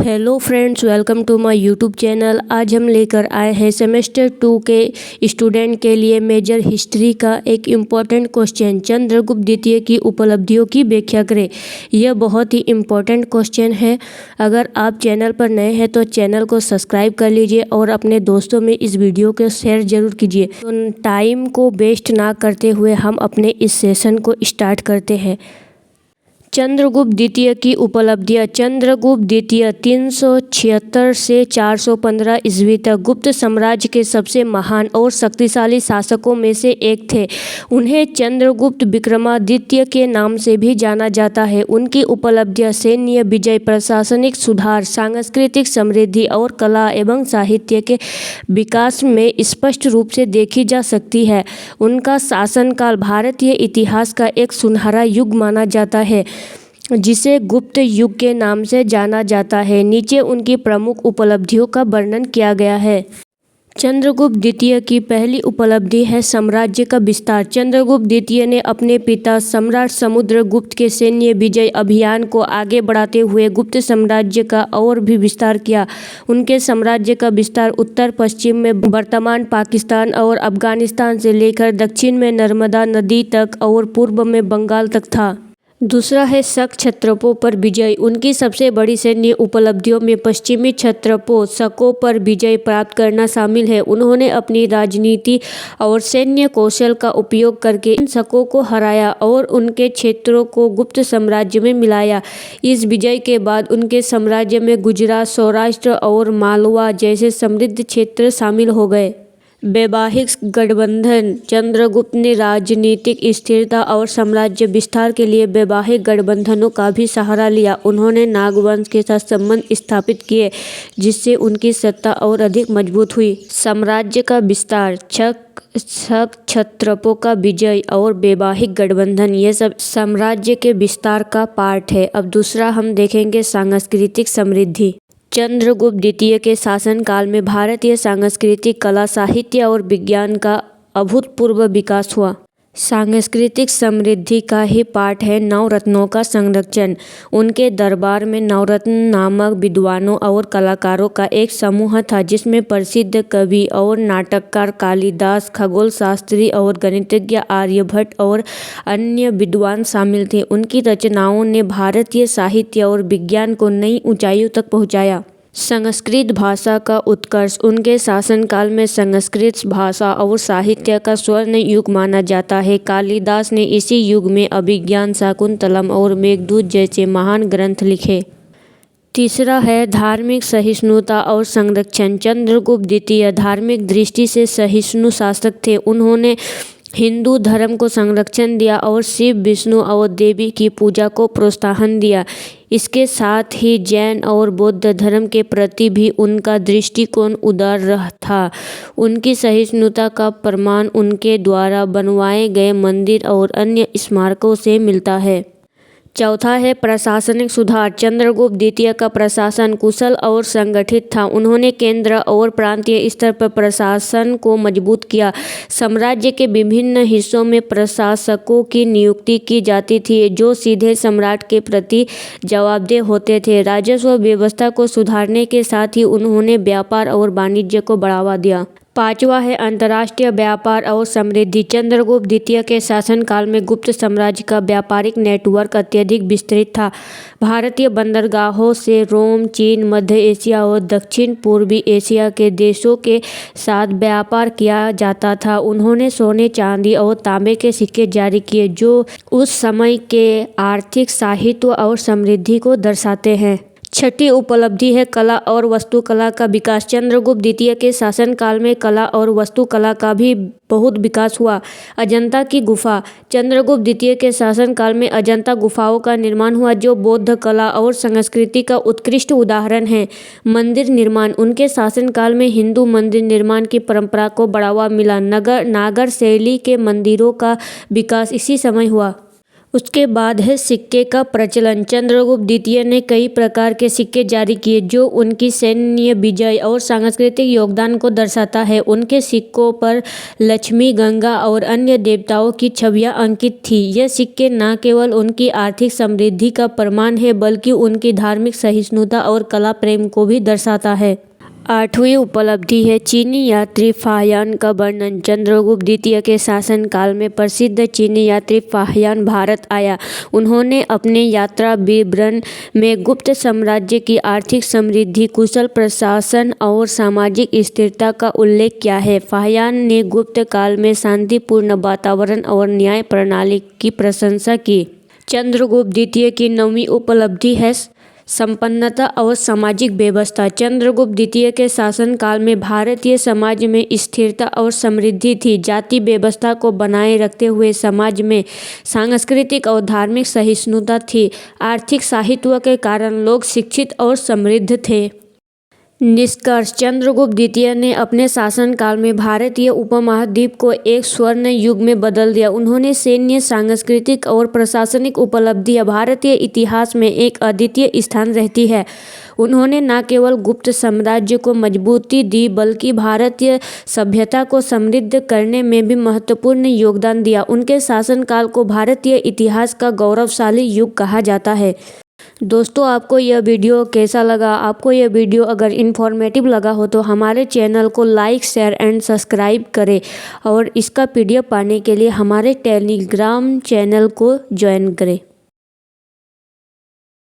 Hello friends, welcome to my YouTube channel. आज हम लेकर आए हैं सेमेस्टर 2 के स्टूडेंट के लिए मेजर हिस्ट्री का एक इम्पॉर्टेंट क्वेश्चन। चंद्रगुप्त द्वितीय की उपलब्धियों की व्याख्या करें। यह बहुत ही इम्पॉर्टेंट क्वेश्चन है। अगर आप चैनल पर नए हैं तो चैनल को सब्सक्राइब कर लीजिए और अपने दोस्तों में इस वीडियो को शेयर जरूर कीजिए। तो टाइम को वेस्ट ना करते हुए हम अपने इस सेशन को स्टार्ट करते हैं। चंद्रगुप्त द्वितीय की उपलब्धियां। चंद्रगुप्त द्वितीय 376 से 415 ईस्वी तक गुप्त साम्राज्य के सबसे महान और शक्तिशाली शासकों में से एक थे। उन्हें चंद्रगुप्त विक्रमादित्य के नाम से भी जाना जाता है। उनकी उपलब्धियां सैन्य विजय, प्रशासनिक सुधार, सांस्कृतिक समृद्धि और कला एवं साहित्य के विकास में स्पष्ट रूप से देखी जा सकती है। उनका शासनकाल भारतीय इतिहास का एक सुनहरा युग माना जाता है, जिसे गुप्त युग के नाम से जाना जाता है। नीचे उनकी प्रमुख उपलब्धियों का वर्णन किया गया है। चंद्रगुप्त द्वितीय की पहली उपलब्धि है साम्राज्य का विस्तार। चंद्रगुप्त द्वितीय ने अपने पिता सम्राट समुद्रगुप्त के सैन्य विजय अभियान को आगे बढ़ाते हुए गुप्त साम्राज्य का और भी विस्तार किया। उनके साम्राज्य का विस्तार उत्तर पश्चिम में वर्तमान पाकिस्तान और अफगानिस्तान से लेकर दक्षिण में नर्मदा नदी तक और पूर्व में बंगाल तक था। दूसरा है शक क्षत्रपों पर विजय। उनकी सबसे बड़ी सैन्य उपलब्धियों में पश्चिमी क्षत्रपों शकों पर विजय प्राप्त करना शामिल है। उन्होंने अपनी राजनीति और सैन्य कौशल का उपयोग करके इन शकों को हराया और उनके क्षेत्रों को गुप्त साम्राज्य में मिलाया। इस विजय के बाद उनके साम्राज्य में गुजरात, सौराष्ट्र और मालवा जैसे समृद्ध क्षेत्र शामिल हो गए। वैवाहिक गठबंधन। चंद्रगुप्त ने राजनीतिक स्थिरता और साम्राज्य विस्तार के लिए वैवाहिक गठबंधनों का भी सहारा लिया। उन्होंने नागवंश के साथ संबंध स्थापित किए, जिससे उनकी सत्ता और अधिक मजबूत हुई। साम्राज्य का विस्तार, शक क्षत्रपों का विजय और वैवाहिक गठबंधन, ये सब साम्राज्य के विस्तार का पार्ट है। अब दूसरा हम देखेंगे सांस्कृतिक समृद्धि। चंद्रगुप्त द्वितीय के शासनकाल में भारतीय सांस्कृतिक, कला, साहित्य और विज्ञान का अभूतपूर्व विकास हुआ। सांस्कृतिक समृद्धि का ही पार्ट है नवरत्नों का संरक्षण। उनके दरबार में नवरत्न नामक विद्वानों और कलाकारों का एक समूह था, जिसमें प्रसिद्ध कवि और नाटककार कालिदास, खगोल शास्त्री और गणितज्ञ आर्यभट्ट और अन्य विद्वान शामिल थे। उनकी रचनाओं ने भारतीय साहित्य और विज्ञान को नई ऊंचाइयों तक पहुंचाया। संस्कृत भाषा का उत्कर्ष। उनके शासनकाल में संस्कृत भाषा और साहित्य का स्वर्ण युग माना जाता है। कालिदास ने इसी युग में अभिज्ञान, शाकुंतलम और मेघदूत जैसे महान ग्रंथ लिखे। तीसरा है धार्मिक सहिष्णुता और संरक्षण। चंद्रगुप्त द्वितीय धार्मिक दृष्टि से सहिष्णु शासक थे। उन्होंने हिंदू धर्म को संरक्षण दिया और शिव, विष्णु और देवी की पूजा को प्रोत्साहन दिया। इसके साथ ही जैन और बौद्ध धर्म के प्रति भी उनका दृष्टिकोण उदार था। उनकी सहिष्णुता का प्रमाण उनके द्वारा बनवाए गए मंदिर और अन्य स्मारकों से मिलता है। चौथा है प्रशासनिक सुधार। चंद्रगुप्त द्वितीय का प्रशासन कुशल और संगठित था। उन्होंने केंद्र और प्रांतीय स्तर पर प्रशासन को मजबूत किया। साम्राज्य के विभिन्न हिस्सों में प्रशासकों की नियुक्ति की जाती थी, जो सीधे सम्राट के प्रति जवाबदेह होते थे। राजस्व व्यवस्था को सुधारने के साथ ही उन्होंने व्यापार और वाणिज्य को बढ़ावा दिया। पांचवा है अंतर्राष्ट्रीय व्यापार और समृद्धि। चंद्रगुप्त द्वितीय के शासनकाल में गुप्त साम्राज्य का व्यापारिक नेटवर्क अत्यधिक विस्तृत था। भारतीय बंदरगाहों से रोम, चीन, मध्य एशिया और दक्षिण पूर्वी एशिया के देशों के साथ व्यापार किया जाता था। उन्होंने सोने, चांदी और तांबे के सिक्के जारी किए, जो उस समय के आर्थिक साहित्य और समृद्धि को दर्शाते हैं। छठी उपलब्धि है कला और वास्तुकला का विकास। चंद्रगुप्त द्वितीय के शासनकाल में कला और वास्तुकला का भी बहुत विकास हुआ। अजंता की गुफा। चंद्रगुप्त द्वितीय के शासनकाल में अजंता गुफाओं का निर्माण हुआ, जो बौद्ध कला और संस्कृति का उत्कृष्ट उदाहरण है। मंदिर निर्माण। उनके शासनकाल में हिंदू मंदिर निर्माण की परंपरा को बढ़ावा मिला। नागर शैली के मंदिरों का विकास इसी समय हुआ। उसके बाद है सिक्के का प्रचलन। चंद्रगुप्त द्वितीय ने कई प्रकार के सिक्के जारी किए जो उनकी सैन्य विजय और सांस्कृतिक योगदान को दर्शाता है। उनके सिक्कों पर लक्ष्मी, गंगा और अन्य देवताओं की छवियां अंकित थी। यह सिक्के न केवल उनकी आर्थिक समृद्धि का प्रमाण है बल्कि उनकी धार्मिक सहिष्णुता और कला प्रेम को भी दर्शाता है। 8वीं उपलब्धि है चीनी यात्री फाहियान का वर्णन। चंद्रगुप्त द्वितीय के शासनकाल में प्रसिद्ध चीनी यात्री फाहियान भारत आया। उन्होंने अपने यात्रा विवरण में गुप्त साम्राज्य की आर्थिक समृद्धि, कुशल प्रशासन और सामाजिक स्थिरता का उल्लेख किया है। फाहियान ने गुप्त काल में शांतिपूर्ण वातावरण और न्याय प्रणाली की प्रशंसा की। चंद्रगुप्त द्वितीय की 9वीं उपलब्धि है संपन्नता और सामाजिक व्यवस्था। चंद्रगुप्त द्वितीय के शासनकाल में भारतीय समाज में स्थिरता और समृद्धि थी। जाति व्यवस्था को बनाए रखते हुए समाज में सांस्कृतिक और धार्मिक सहिष्णुता थी। आर्थिक साहित्य के कारण लोग शिक्षित और समृद्ध थे। निष्कर्ष, चंद्रगुप्त द्वितीय ने अपने शासनकाल में भारतीय उपमहाद्वीप को एक स्वर्ण युग में बदल दिया। उन्होंने सैन्य, सांस्कृतिक और प्रशासनिक उपलब्धियां भारतीय इतिहास में एक अद्वितीय स्थान रहती है। उन्होंने न केवल गुप्त साम्राज्य को मजबूती दी बल्कि भारतीय सभ्यता को समृद्ध करने में भी महत्वपूर्ण योगदान दिया। उनके शासनकाल को भारतीय इतिहास का गौरवशाली युग कहा जाता है। दोस्तों, आपको यह वीडियो कैसा लगा? आपको यह वीडियो अगर इन्फॉर्मेटिव लगा हो तो हमारे चैनल को लाइक, शेयर एंड सब्सक्राइब करें और इसका PDF पाने के लिए हमारे टेलीग्राम चैनल को ज्वाइन करें।